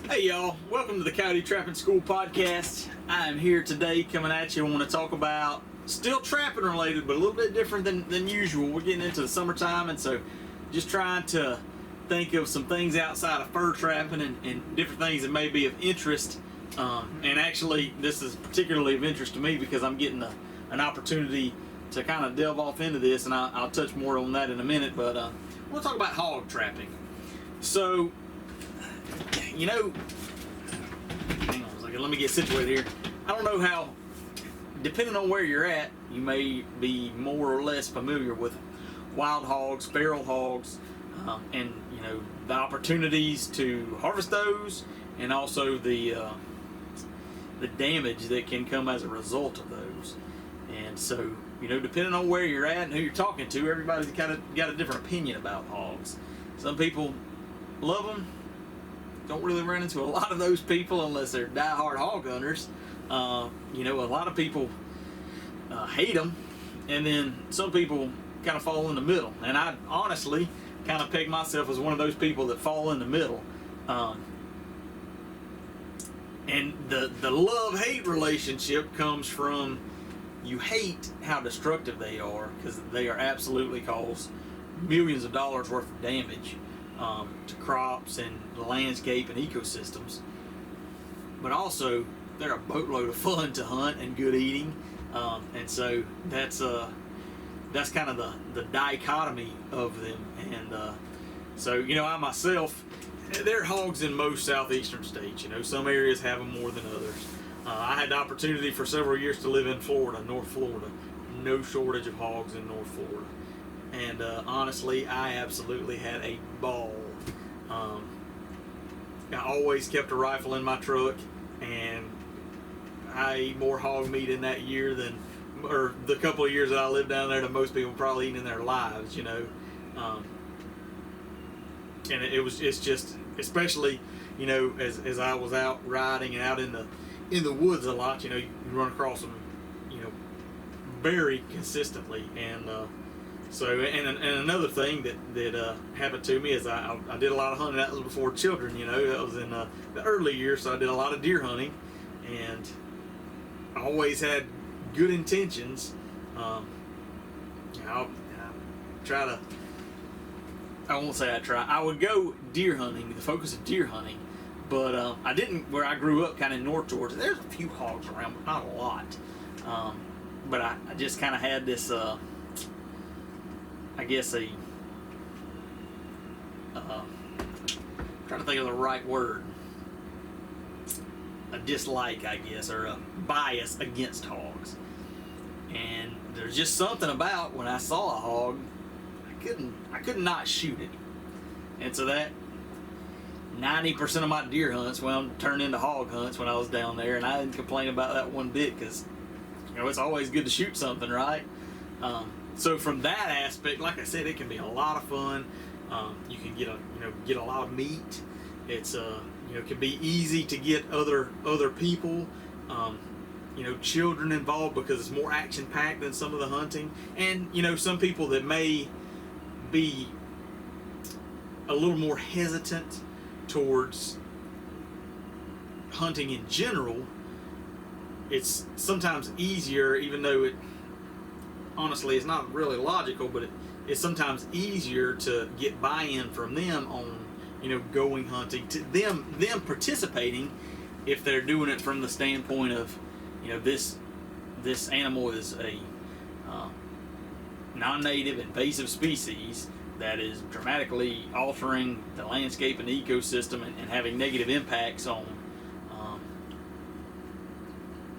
Hey y'all, welcome to the Coyote Trapping School podcast. I am here today coming at you. I want to talk about still trapping related, but a little bit different than usual. We're getting into the summertime, and so just trying to think of some things outside of fur trapping and different things that may be of interest. And actually, this is particularly of interest to me because I'm getting an opportunity to kind of delve off into this, and I'll touch more on that in a minute, but we'll talk about hog trapping. So, you know, hang on a second, let me get situated here. I don't know how, depending on where you're at, you may be more or less familiar with wild hogs, feral hogs, and, you know, the opportunities to harvest those, and also the damage that can come as a result of those. And so, you know, depending on where you're at and who you're talking to, everybody's kind of got a different opinion about hogs. Some people love them. Don't really run into a lot of those people unless they're die-hard hog hunters. You know, a lot of people hate them, and then some people kind of fall in the middle. And I honestly kind of peg myself as one of those people that fall in the middle. And the love-hate relationship comes from you hate how destructive they are, because they are absolutely cause millions of dollars worth of damage to crops and the landscape and ecosystems. But also, they're a boatload of fun to hunt and good eating. And so that's kind of the dichotomy of them. And so, you know, I myself, there are hogs in most southeastern states. You know, some areas have them more than others. I had the opportunity for several years to live in Florida, North Florida. No shortage of hogs in North Florida. And honestly, I absolutely had a ball. I always kept a rifle in my truck, and I ate more hog meat in that year or the couple of years that I lived down there, than most people probably eat in their lives, you know. And it's just, especially, you know, as I was out riding and out in the woods a lot, you know, you run across them, you know, very consistently. And so, and another thing that happened to me is I did a lot of hunting. That was before children, you know. That was in the early years, so I did a lot of deer hunting, and I always had good intentions. I would go deer hunting, the focus of deer hunting, but I didn't, where I grew up kind of north towards, there's a few hogs around, but not a lot. But I just kind of had this, I guess trying to think of the right word, a dislike, I guess, or a bias against hogs. And there's just something about when I saw a hog, I could not shoot it. And so that 90% of my deer hunts turned into hog hunts when I was down there, and I didn't complain about that one bit, because, you know, it's always good to shoot something, right? So from that aspect, like I said, it can be a lot of fun. You can get a lot of meat. It's you know, it can be easy to get other people, you know, children involved, because it's more action packed than some of the hunting. And, you know, some people that may be a little more hesitant towards hunting in general, it's sometimes easier, even though it honestly is not really logical, but it's sometimes easier to get buy-in from them on, you know, going hunting, to them participating, if they're doing it from the standpoint of, you know, this animal is a non-native invasive species that is dramatically altering the landscape and the ecosystem, and having negative impacts on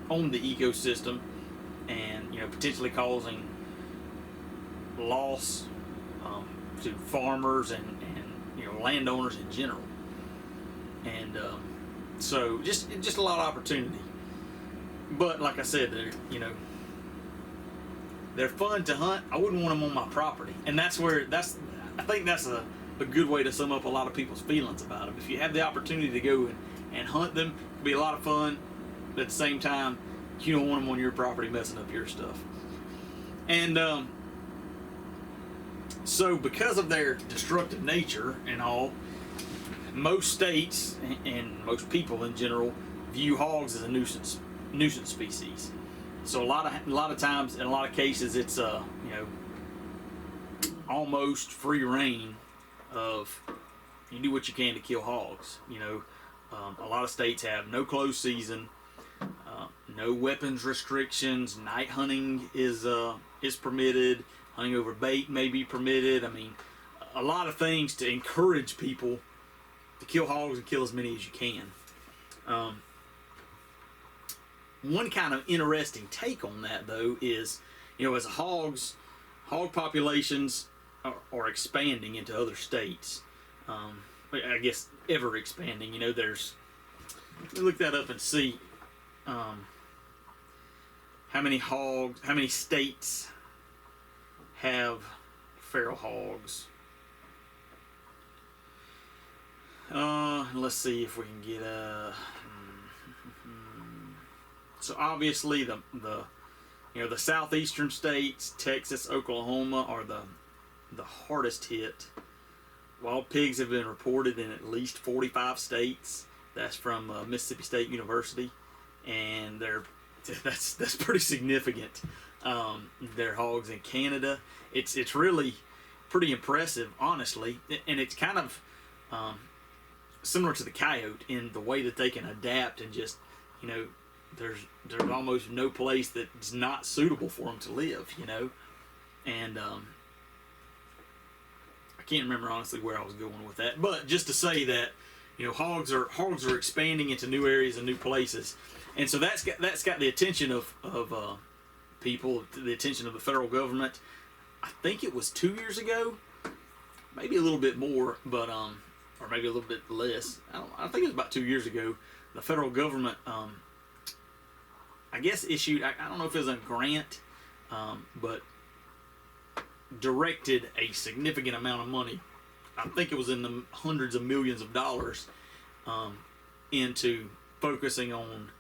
the ecosystem, and, you know, potentially causing loss to farmers and you know, landowners in general. And so just a lot of opportunity. But like I said, they're fun to hunt. I wouldn't want them on my property, and I think that's a good way to sum up a lot of people's feelings about them. If you have the opportunity to go and hunt them, it'll be a lot of fun, but at the same time, you don't want them on your property messing up your stuff. And so because of their destructive nature and all, most states and most people in general view hogs as a nuisance species. So a lot of times, in a lot of cases, it's almost free reign of you do what you can to kill hogs. A lot of states have no closed season, no weapons restrictions. Night hunting is permitted. Hunting over bait may be permitted. I mean, a lot of things to encourage people to kill hogs and kill as many as you can. One kind of interesting take on that, though, is as hog populations are expanding into other states. I guess ever expanding. There's. Let me look that up and see how many states have feral hogs. Let's see if we can get a. So obviously the southeastern states, Texas, Oklahoma, are the hardest hit. Wild pigs have been reported in at least 45 states. That's from Mississippi State University, and that's pretty significant. There are hogs in Canada. It's really pretty impressive, honestly, and it's kind of similar to the coyote in the way that they can adapt and just there's almost no place that's not suitable for them to live, and I can't remember honestly where I was going with that, but just to say that hogs are expanding into new areas and new places, and so that's got the attention of people, the attention of the federal government. I think it was 2 years ago, maybe a little bit more, but or maybe a little bit less. I think it was about 2 years ago. The federal government, I guess, issued. I don't know if it was a grant, but directed a significant amount of money. I think it was in the hundreds of millions of dollars into focusing on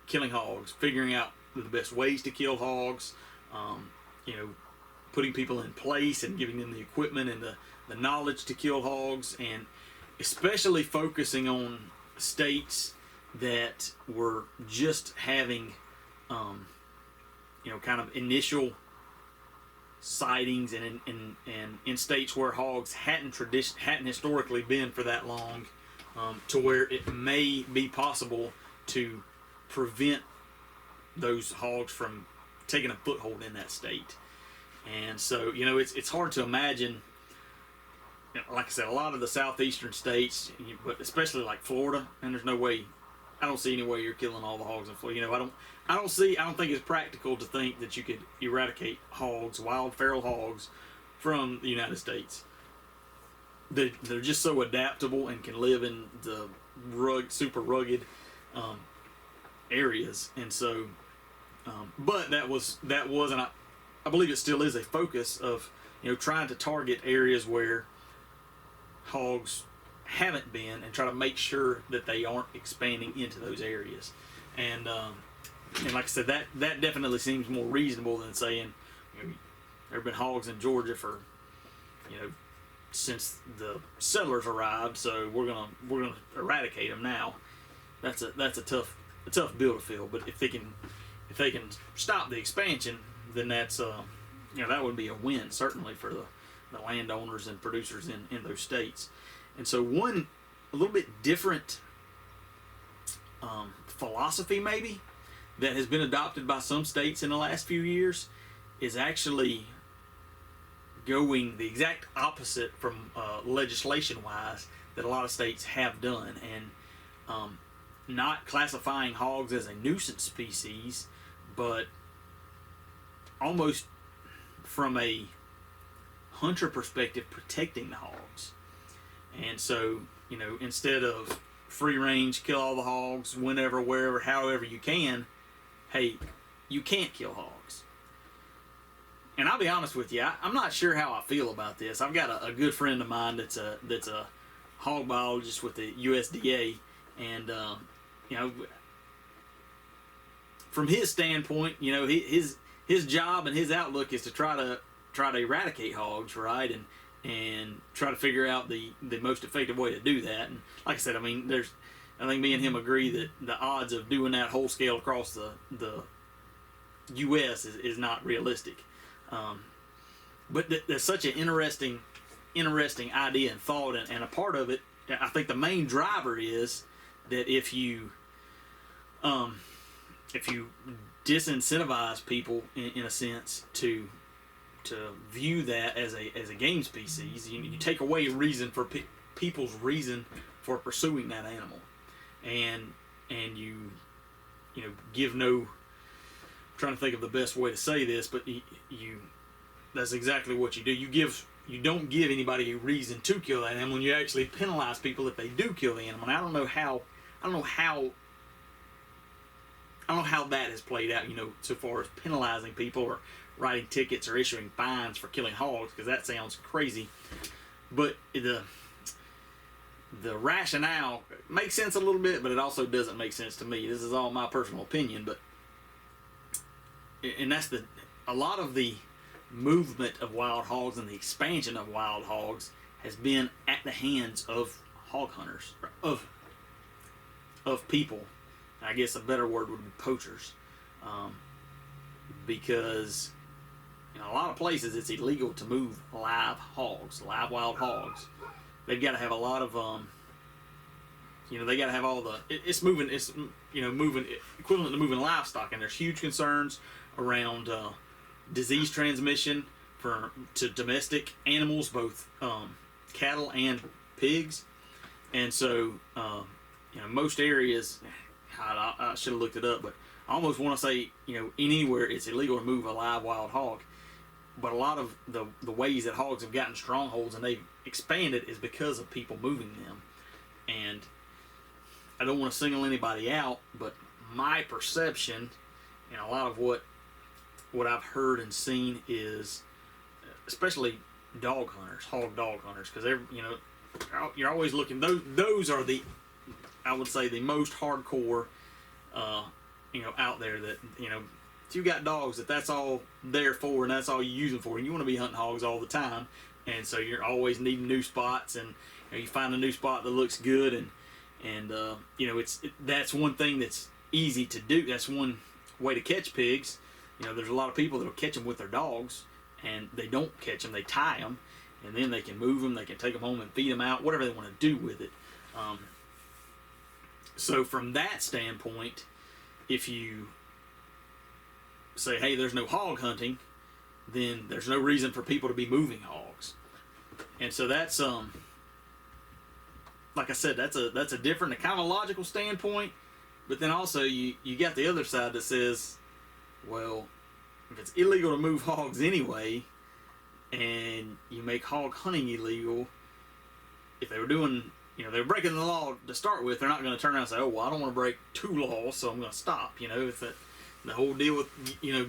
killing hogs, figuring out the best ways to kill hogs, putting people in place and giving them the equipment and the knowledge to kill hogs, and especially focusing on states that were just having kind of initial sightings, and in states where hogs hadn't historically been for that long, to where it may be possible to prevent those hogs from taking a foothold in that state. And so it's hard to imagine, like I said, a lot of the southeastern states, but especially like Florida, and there's no way, I don't see any way you're killing all the hogs in Florida. I don't think it's practical to think that you could eradicate hogs, wild feral hogs, from the United States. They're just so adaptable and can live in the super rugged areas, and so. But that was, and I believe it still is a focus of trying to target areas where hogs haven't been, and try to make sure that they aren't expanding into those areas. And like I said, that definitely seems more reasonable than saying there have been hogs in Georgia for since the settlers arrived, so we're gonna eradicate them now. That's a tough bill to fill. But if they can stop the expansion, then that's that would be a win, certainly, for the landowners and producers in those states. And so a little bit different philosophy maybe that has been adopted by some states in the last few years is actually going the exact opposite from legislation wise that a lot of states have done, and not classifying hogs as a nuisance species, but almost from a hunter perspective, protecting the hogs. And so instead of free range, kill all the hogs whenever, wherever, however you can, hey, you can't kill hogs. And I'll be honest with you, I'm not sure how I feel about this. I've got a good friend of mine that's a hog biologist with the USDA, and from his standpoint, his job and his outlook is to try to eradicate hogs, right? and try to figure out the most effective way to do that. And like I said, I mean, I think me and him agree that the odds of doing that whole scale across the U.S. is not realistic. But there's such an interesting idea and thought, and a part of it, I think the main driver is that if you disincentivize people in a sense to view that as a game species, you take away a reason for people's reason for pursuing that animal, and you give no. I'm trying to think of the best way to say this, but you that's exactly what you do. You don't give anybody a reason to kill that animal, and you actually penalize people if they do kill the animal. And I don't know how that has played out, so far as penalizing people or writing tickets or issuing fines for killing hogs, because that sounds crazy. But the rationale makes sense a little bit, but it also doesn't make sense to me. This is all my personal opinion, and that's a lot of the movement of wild hogs and the expansion of wild hogs has been at the hands of hog hunters, of people. I guess a better word would be poachers, because in a lot of places it's illegal to move live wild hogs. They've got to have a lot of they got to have all it's moving equivalent to moving livestock, and there's huge concerns around disease transmission to domestic animals, both cattle and pigs. And so most areas, I should have looked it up, but I almost want to say anywhere it's illegal to move a live wild hog. But a lot of the ways that hogs have gotten strongholds and they've expanded is because of people moving them. And I don't want to single anybody out, but my perception and a lot of what I've heard and seen is, especially hog dog hunters, because you're always looking. Those are I would say the most hardcore, out there. That if you got dogs that's all they're for and that's all you use them for, and you want to be hunting hogs all the time, and so you're always needing new spots, and you find a new spot that looks good, and that's one thing that's easy to do. That's one way to catch pigs. There's a lot of people that'll catch them with their dogs, and they don't catch them. They tie them, and then they can move them. They can take them home and feed them out, whatever they want to do with it. So from that standpoint, if you say, hey, there's no hog hunting, then there's no reason for people to be moving hogs. And so that's like I said, that's a different, kind of a logical standpoint. But then also you got the other side that says, well, if it's illegal to move hogs anyway, and you make hog hunting illegal, if they were doing, they were breaking the law to start with, they're not going to turn around and say, oh, well, I don't want to break 2 laws, so I'm going to stop. It's the whole deal with,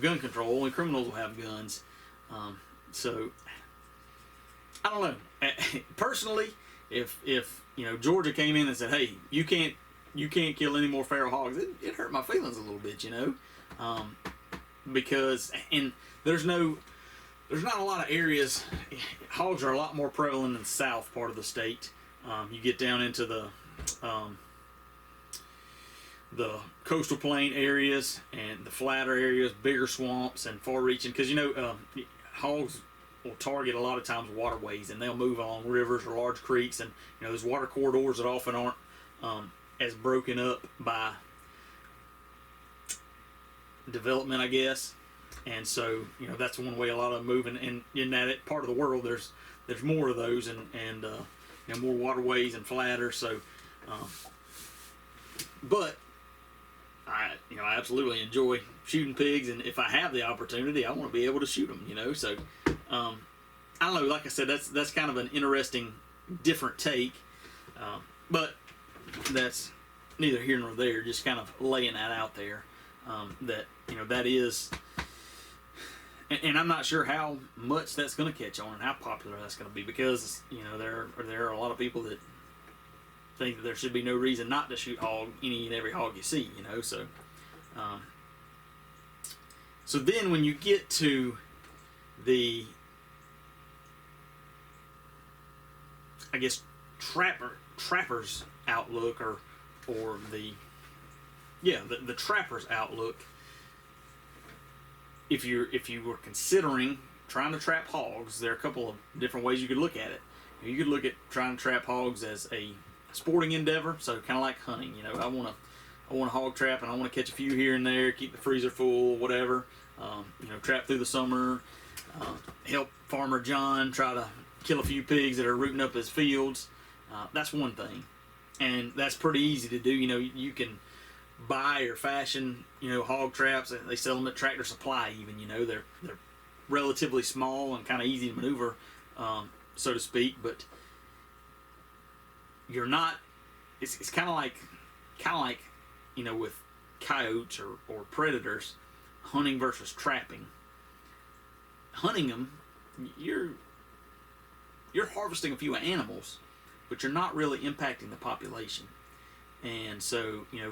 gun control. Only criminals will have guns. So, I don't know. Personally, if Georgia came in and said, hey, you can't kill any more feral hogs, it hurt my feelings a little bit, because there's not a lot of areas. Hogs are a lot more prevalent in the south part of the state. You get down into the coastal plain areas and the flatter areas, bigger swamps and far-reaching, because hogs will target a lot of times waterways, and they'll move along rivers or large creeks, and there's water corridors that often aren't as broken up by development, I guess. And so that's one way a lot of them move, and in that part of the world there's more of those, and more waterways and flatter. So but I absolutely enjoy shooting pigs, and if I have the opportunity, I want to be able to shoot them. So I don't know. Like I said, that's kind of an interesting, different take, but that's neither here nor there. Just kind of laying that out there. That that is, and I'm not sure how much that's going to catch on and how popular that's going to be, because there are a lot of people that think that there should be no reason not to shoot any and every hog you see. So then when you get to the I guess, trapper's outlook, or the trapper's outlook. If you were considering trying to trap hogs, there are a couple of different ways you could look at it. You could look at trying to trap hogs as a sporting endeavor, so kind of like hunting. You know, I want to hog trap, and I want to catch a few here and there, keep the freezer full, whatever. You know, trap through the summer, help Farmer John try to kill a few pigs that are rooting up his fields. That's one thing, and that's pretty easy to do. You know, you can buy or fashion, you know, hog traps. They sell them at Tractor Supply even. You know, they're relatively small and kind of easy to maneuver, so to speak, but you're not, it's kind of like, you know, with coyotes or predators, hunting versus trapping. Hunting them, you're harvesting a few animals, but you're not really impacting the population. And so, you know,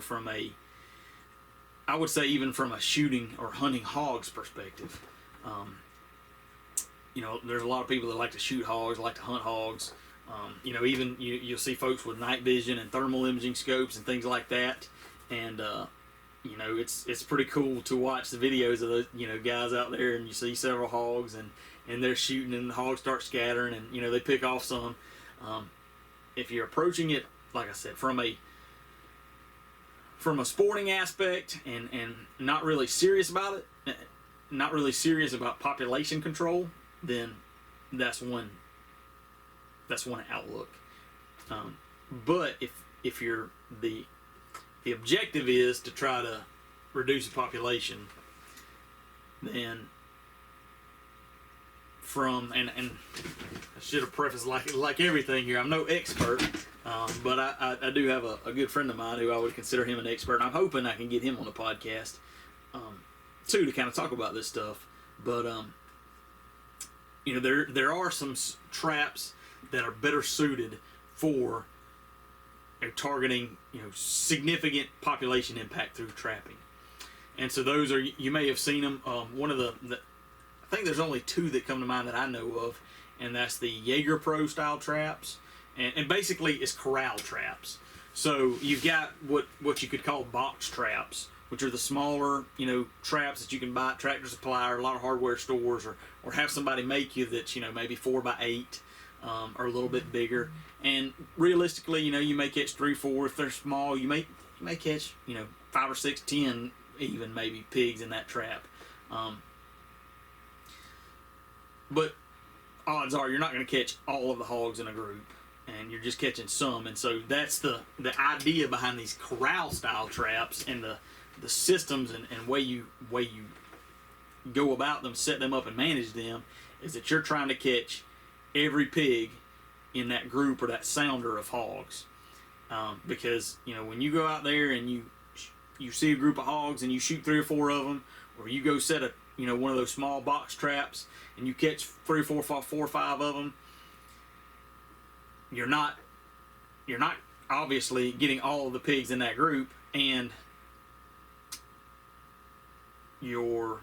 I would say even from a shooting or hunting hogs perspective, you know, there's a lot of people that like to shoot hogs, like to hunt hogs. You know, even you'll see folks with night vision and thermal imaging scopes and things like that. And, you know, it's pretty cool to watch the videos of those, you know, guys out there, and you see several hogs and they're shooting, and the hogs start scattering, and, you know, they pick off some. If you're approaching it, like I said, from a sporting aspect and not really serious about it, not really serious about population control, then that's one outlook. But if you're the objective is to try to reduce the population, then and I should have prefaced like everything here, I'm no expert, but I do have a good friend of mine who I would consider him an expert, and I'm hoping I can get him on the podcast too, to kind of talk about this stuff. But you know, there are some traps that are better suited for targeting, you know, significant population impact through trapping. And so those are, you may have seen them. One of the I think there's only two that come to mind that I know of, and that's the JagerPro style traps, and basically it's corral traps. So you've got what you could call box traps, which are the smaller, you know, traps that you can buy at Tractor Supply or a lot of hardware stores, or have somebody make you that's, you know, maybe 4x8 or a little bit bigger. And realistically, you know, you may catch 3, 4. If they're small, you may catch, you know, 5 or 6, 10 even maybe pigs in that trap. But odds are you're not going to catch all of the hogs in a group, and you're just catching some. And so that's the idea behind these corral style traps, and the systems and way you go about them, set them up and manage them, is that you're trying to catch every pig in that group or that sounder of hogs. Because, you know, when you go out there and you see a group of hogs and you shoot 3 or 4 of them, or you go set one of those small box traps and you catch 3 or 4 or 5 of them, you're not obviously getting all of the pigs in that group, and you're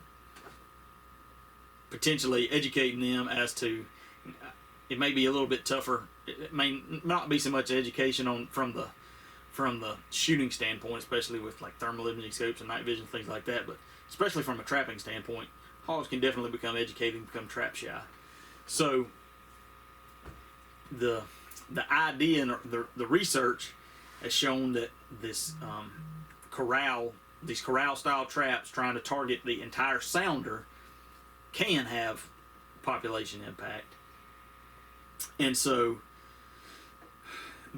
potentially educating them as to, it may be a little bit tougher. It may not be so much education from the shooting standpoint, especially with like thermal imaging scopes and night vision, things like that, but especially from a trapping standpoint, hogs can definitely become educated and become trap shy. So the idea and the research has shown that these corral style traps trying to target the entire sounder can have population impact. And so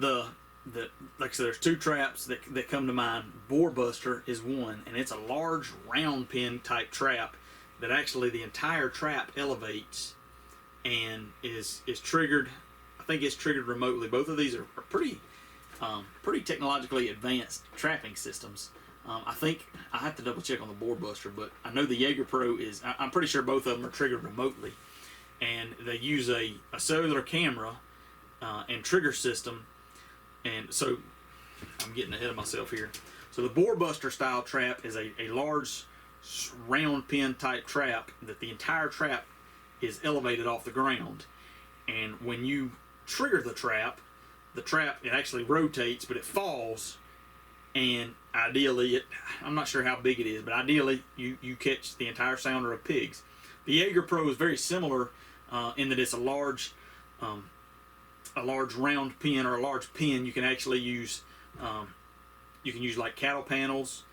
like I said, there's 2 traps that come to mind. Boar Buster is one, and it's a large round pin type trap that actually the entire trap elevates and is triggered. I think it's triggered remotely. Both of these are pretty technologically advanced trapping systems. I think I have to double check on the Boar Buster, but I know the JagerPro is. I'm pretty sure both of them are triggered remotely, and they use a cellular camera and trigger system. And so I'm getting ahead of myself here. So the Boar Buster style trap is a large round pin type trap that the entire trap is elevated off the ground. And when you trigger the trap, it actually rotates, but it falls, and ideally, I'm not sure how big it is, but ideally you catch the entire sounder of pigs. The JagerPro is very similar in that it's a large round pin, or a large pin. You can actually use like cattle panels,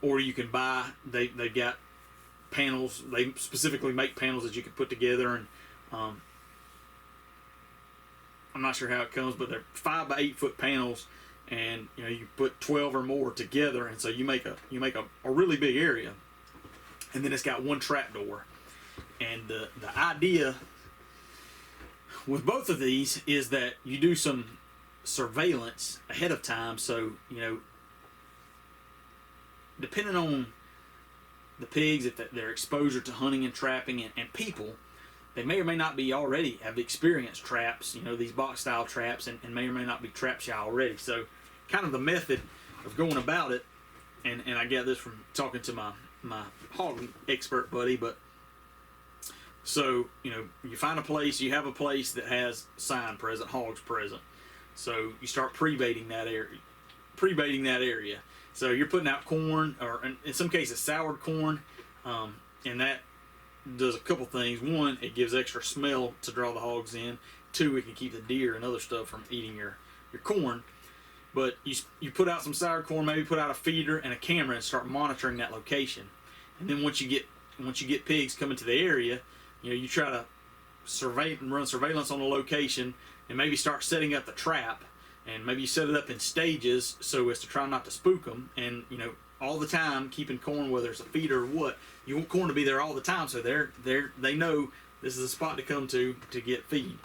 or you can buy. They've got panels. They specifically make panels that you can put together, and I'm not sure how it comes, but they're 5 by 8 foot panels, and you put 12 or more together, and so you make a really big area, and then it's got one trap door. And the idea with both of these is that you do some surveillance ahead of time, so depending on the pigs, if their exposure to hunting and trapping and people, they may or may not be already have experienced traps, these box style traps, and may or may not be trap shy already. So kind of the method of going about it, and I get this from talking to my hog expert buddy, but so you find a place, you have a place that has sign present, hogs present, so you start pre-baiting that area. So you're putting out corn, or in some cases soured corn, and that does a couple things. One, it gives extra smell to draw the hogs in. Two, it can keep the deer and other stuff from eating your corn. But you put out some soured corn, maybe put out a feeder and a camera, and start monitoring that location. And then once you get pigs coming to the area, you try to survey and run surveillance on the location, and maybe start setting up the trap, and maybe you set it up in stages so as to try not to spook them. And all the time keeping corn, whether it's a feeder or what, you want corn to be there all the time, so they know this is a spot to come to get feed.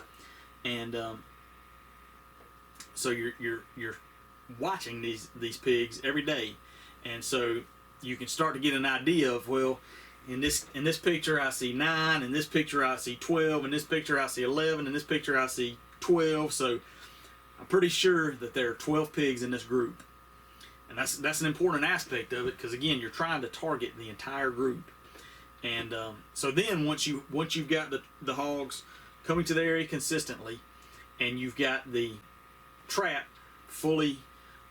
And so you're watching these pigs every day, and so you can start to get an idea of, well, in this picture I see 9, in this picture I see 12, in this picture I see 11, in this picture I see 12. So I'm pretty sure that there are 12 pigs in this group, and that's an important aspect of it, because again, you're trying to target the entire group. And so then once you've got the hogs coming to the area consistently, and you've got the trap fully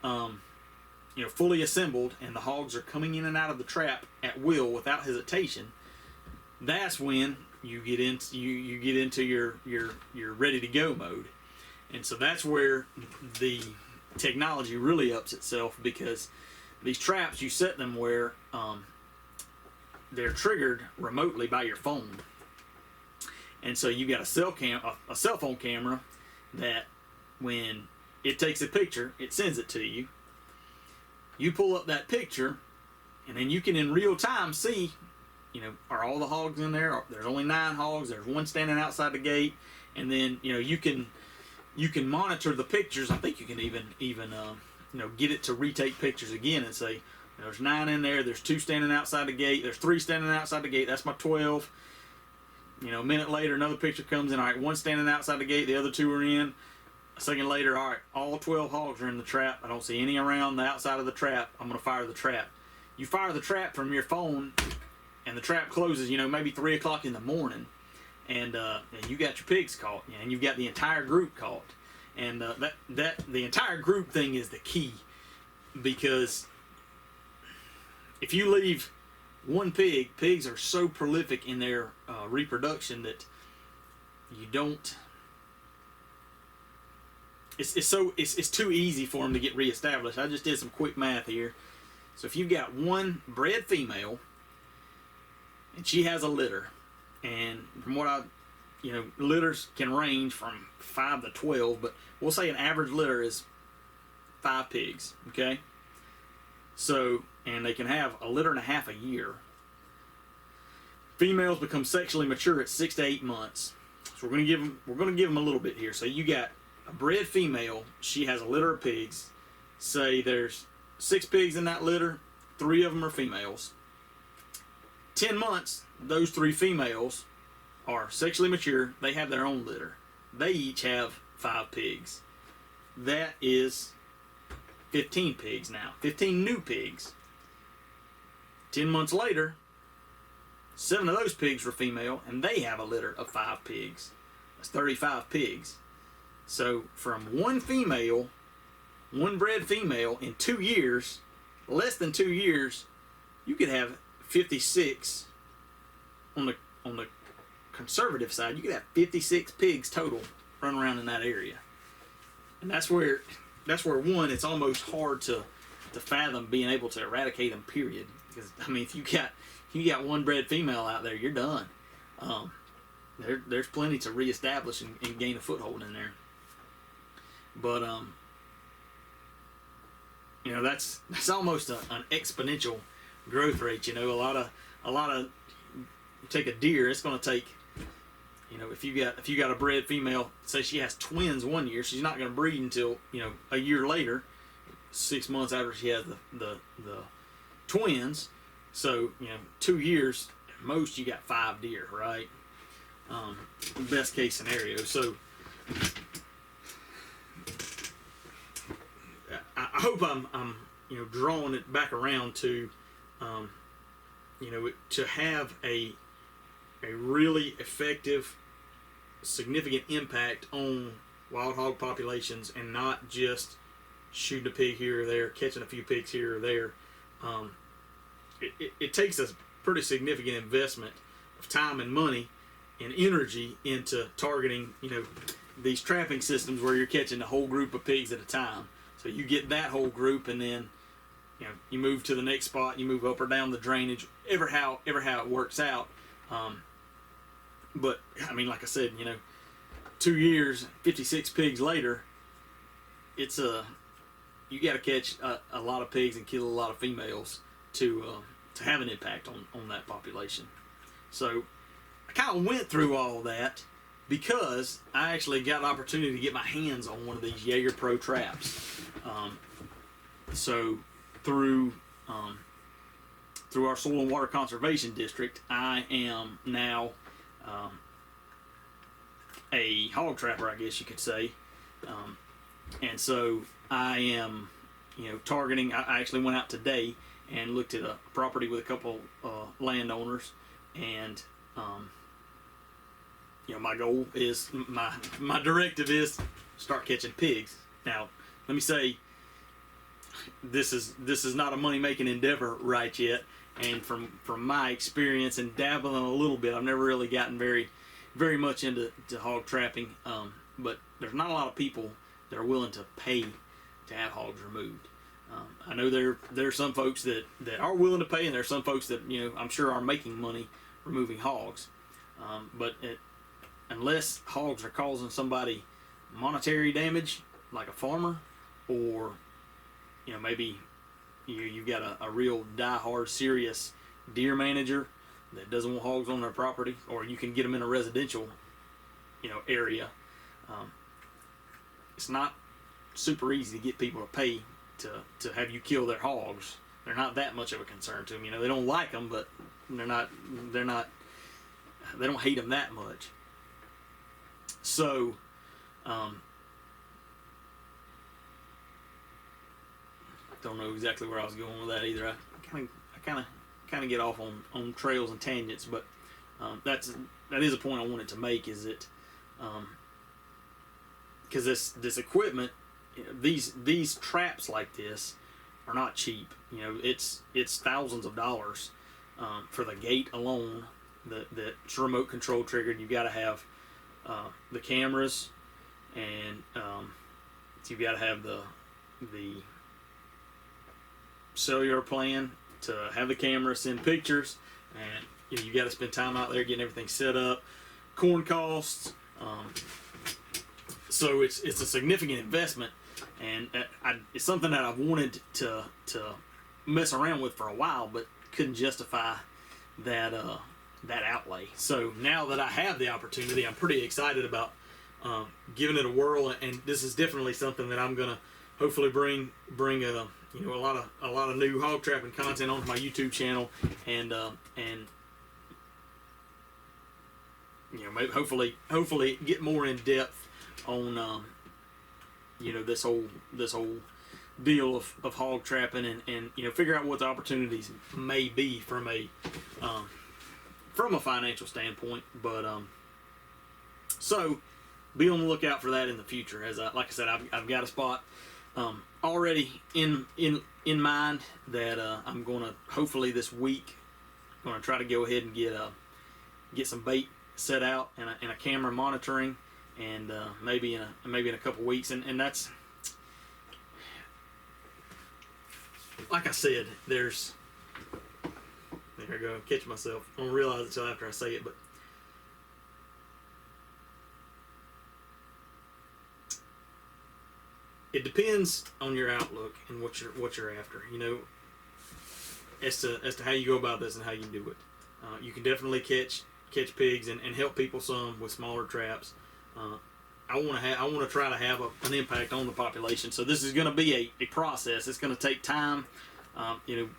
assembled, and the hogs are coming in and out of the trap at will without hesitation, that's when you get into your ready to go mode. And so that's where the technology really ups itself, because these traps, you set them where they're triggered remotely by your phone. And so you've got a cell phone camera that when it takes a picture, it sends it to you. You pull up that picture, and then you can in real time see, are all the hogs in there? There's only 9 hogs. There's one standing outside the gate, and then you can monitor the pictures. I think you can even get it to retake pictures again and say, there's 9 in there. There's 2 standing outside the gate. There's 3 standing outside the gate. That's my 12. A minute later, another picture comes in. All right, 1 standing outside the gate. The other 2 are in. A second later, all right, all 12 hogs are in the trap. I don't see any around the outside of the trap. I'm going to fire the trap. You fire the trap from your phone, and the trap closes, maybe 3 o'clock in the morning, and you got your pigs caught, and you've got the entire group caught. And that the entire group thing is the key, because if you leave one pig, pigs are so prolific in their reproduction that you don't. It's too easy for them to get reestablished. I just did some quick math here. So if you've got one bred female, and she has a litter, and from what litters can range from 5 to 12, but we'll say an average litter is 5 pigs, okay? So, and they can have a litter and a half a year. Females become sexually mature at 6 to 8 months. So we're going to give them a little bit here. So you got a bred female, she has a litter of pigs. Say there's 6 pigs in that litter, 3 of them are females. 10 months, those 3 females are sexually mature. They have their own litter. They each have 5 pigs. That is 15 pigs now. 15 new pigs. 10 months later, 7 of those pigs were female, and they have a litter of 5 pigs. That's 35 pigs. So from one bred female in 2 years, less than 2 years, you could have 56 on the conservative side. You could have 56 pigs total running around in that area, and that's where one, it's almost hard to fathom being able to eradicate them. Period. Because I mean, if you got one bred female out there, you're done. There's plenty to reestablish and gain a foothold in there. But you know, that's almost an exponential growth rate. You know, a lot of you take a deer, it's going to take, you know, if you got a bred female, say she has twins 1 year, she's not going to breed until, you know, a year later, 6 months after she has the twins. So, you know, 2 years at most, you got 5 deer, right? Best case scenario. So I hope I'm you know, drawing it back around to you know, to have a really effective, significant impact on wild hog populations, and not just shooting a pig here or there, catching a few pigs here or there. It takes a pretty significant investment of time and money and energy into targeting, you know, these trapping systems where you're catching a whole group of pigs at a time. So you get that whole group, and then, you know, you move to the next spot, you move up or down the drainage, ever how it works out. But I mean, like I said, you know, 2 years, 56 pigs later, it's you got to catch a lot of pigs and kill a lot of females to have an impact on that population. So I kind of went through all that because I actually got an opportunity to get my hands on one of these JagerPro traps. So through our Soil and Water Conservation District, I am now a hog trapper, I guess you could say. And so I am, you know, targeting. I actually went out today and looked at a property with a couple landowners, and you know, my goal is, my directive is start catching pigs. Now, let me say, this is not a money-making endeavor right yet, and from my experience and dabbling a little bit, I've never really gotten very much into hog trapping. But there's not a lot of people that are willing to pay to have hogs removed. I know there are some folks that are willing to pay, and there are some folks that, you know, I'm sure are making money removing hogs. But unless hogs are causing somebody monetary damage, like a farmer, or, you know, maybe you've got a real die-hard serious deer manager that doesn't want hogs on their property, or you can get them in a residential, you know, area. It's not super easy to get people to pay to have you kill their hogs. They're not that much of a concern to them. You know, they don't like them, but they don't hate them that much. So, don't know exactly where I was going with that either. I kind of get off on trails and tangents, but that is a point I wanted to make, is that because this equipment, you know, these traps like this are not cheap. You know, it's thousands of dollars for the gate alone. That's remote control triggered. You've got to have the cameras, and you've got to have the cellular plan to have the camera send pictures, and you know, you got to spend time out there getting everything set up. Corn costs, so it's a significant investment, and it's something that I've wanted to mess around with for a while, but couldn't justify that outlay. So now that I have the opportunity, I'm pretty excited about giving it a whirl, and this is definitely something that I'm gonna hopefully bring you know, a lot of new hog trapping content onto my YouTube channel, and you know, maybe hopefully get more in depth on you know, this whole deal of hog trapping, and you know, figure out what the opportunities may be from a financial standpoint. But so be on the lookout for that in the future. As like I said, I've got a spot already in mind that I'm going to hopefully this week going to try to go ahead and get some bait set out and a camera monitoring, and maybe in a couple weeks, and that's like I said. There I go. Catch myself. I don't realize it until after I say it, but it depends on your outlook and what you're after. You know, as to how you go about this and how you do it. You can definitely catch pigs and help people some with smaller traps. I want to try to have an impact on the population. So this is going to be a process. It's going to take time. You know,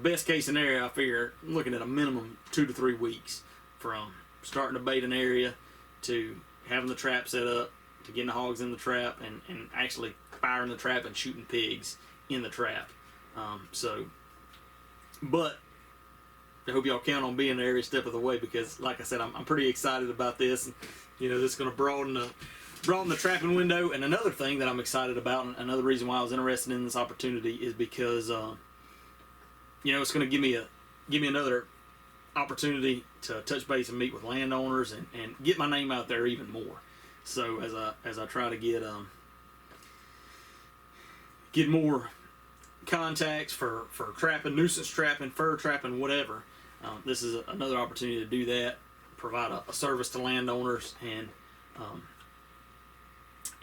best case scenario, I figure I'm looking at a minimum 2 to 3 weeks from starting to bait an area to having the trap set up, to getting the hogs in the trap, and actually firing the trap and shooting pigs in the trap. But I hope y'all count on being there every step of the way, because like I said, I'm pretty excited about this. And, you know, this is going to broaden the trapping window. And another thing that I'm excited about, and another reason why I was interested in this opportunity, is because you know, it's going to give me another opportunity to touch base and meet with landowners and get my name out there even more. So as I try to get more contacts for trapping, nuisance trapping, fur trapping, whatever, this is another opportunity to do that, provide a service to landowners, and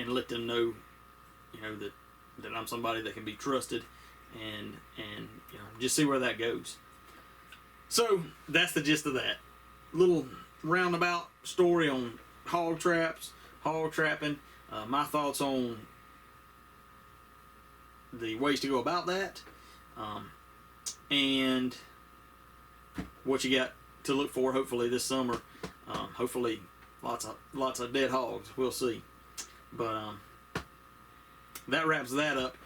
let them know, you know, that I'm somebody that can be trusted, and you know, just see where that goes. So that's the gist of that little roundabout story on hog traps, hog trapping, my thoughts on the ways to go about that, and what you got to look for hopefully this summer. Hopefully lots of dead hogs. We'll see. But that wraps that up.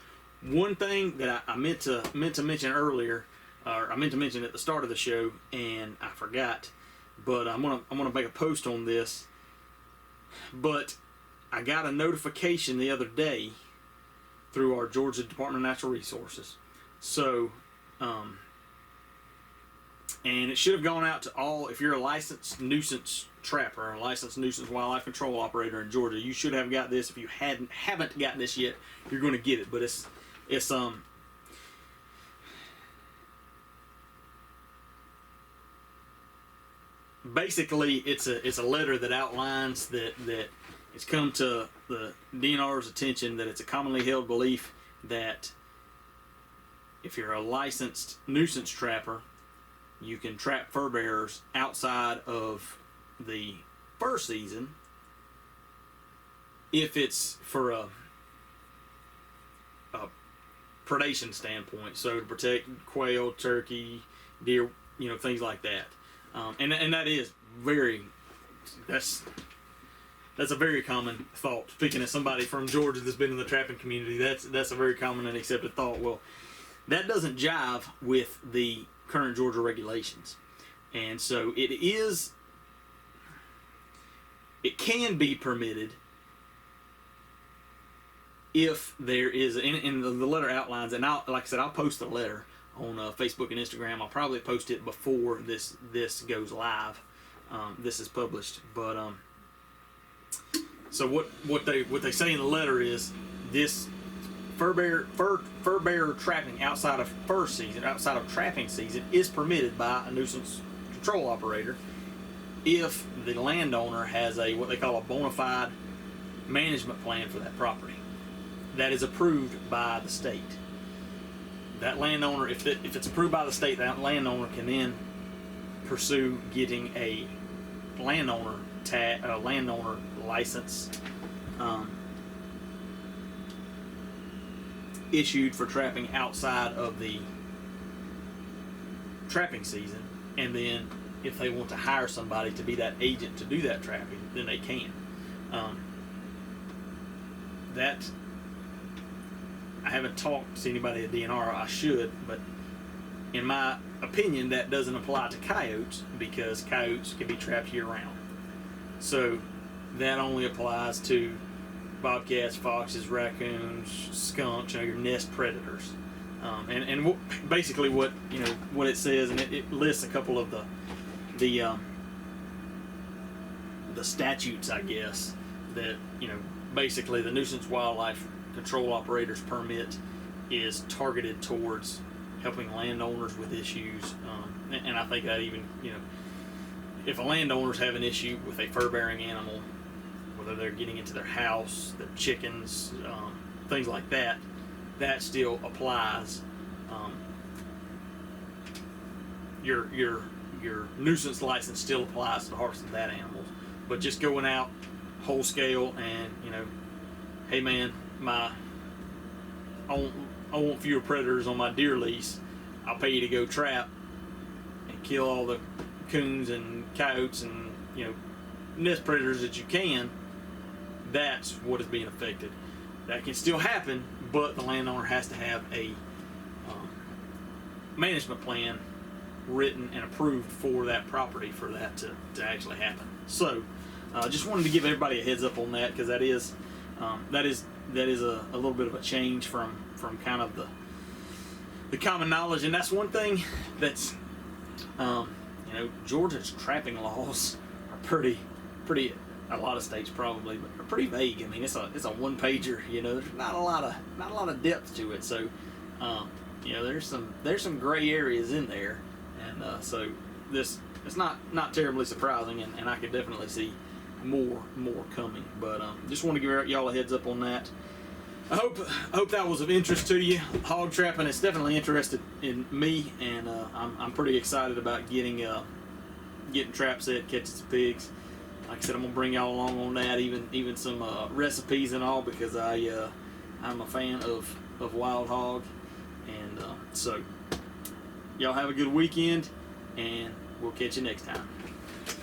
One thing that I meant to mention earlier, or I meant to mention at the start of the show, and I forgot, but I'm gonna make a post on this. But I got a notification the other day through our Georgia Department of Natural Resources. So, and it should have gone out to all, if you're a licensed nuisance trapper, or a licensed nuisance wildlife control operator in Georgia, you should have got this. If you haven't gotten this yet, you're going to get it. But it's basically it's a letter that outlines that it's come to the DNR's attention that it's a commonly held belief that if you're a licensed nuisance trapper, you can trap fur bearers outside of the fur season if it's for a predation standpoint, so to protect quail, turkey, deer, you know, things like that. And that is that's a very common thought. Speaking as somebody from Georgia that's been in the trapping community, that's a very common and accepted thought. Well, that doesn't jive with the current Georgia regulations, and so it can be permitted if there is, and the letter outlines, and like I said, I'll post the letter on Facebook and Instagram. I'll probably post it before this goes live. This is published, but so what they say in the letter is this fur bearer trapping outside of fur season, outside of trapping season, is permitted by a nuisance control operator if the landowner has what they call a bona fide management plan for that property that is approved by the state. That landowner, if it's approved by the state, that landowner can then pursue getting a landowner license issued for trapping outside of the trapping season, and then if they want to hire somebody to be that agent to do that trapping, then they can. That I haven't talked to anybody at DNR. I should, but in my opinion, that doesn't apply to coyotes because coyotes can be trapped year round. So that only applies to bobcats, foxes, raccoons, skunks, your nest predators. Basically what it says, and it lists a couple of the statutes, I guess, that basically the nuisance wildlife control operators permit is targeted towards helping landowners with issues, and I think that even if a landowner's have an issue with a fur-bearing animal, whether they're getting into their house, their chickens, things like that, that still applies. Your nuisance license still applies to the harvest of that animal, but just going out whole scale and hey man, I want fewer predators on my deer lease. I'll pay you to go trap and kill all the coons and coyotes and nest predators that you can. That's what is being affected. That can still happen, but the landowner has to have a management plan written and approved for that property for that to actually happen. So just wanted to give everybody a heads up on that, because that is a little bit of a change from kind of the common knowledge. And that's one thing that's Georgia's trapping laws are pretty a lot of states probably, but are pretty vague. I mean, it's a one pager. There's not a lot of depth to it. So there's some gray areas in there, and so this it's not terribly surprising, and I could definitely see more coming. But just want to give y'all a heads up on that. I hope that was of interest to you. Hog trapping is definitely interested in me, and I'm pretty excited about getting trap set, catching some pigs. Like I said, I'm gonna bring y'all along on that, even some recipes and all, because I'm a fan of wild hog. And so y'all have a good weekend, and we'll catch you next time.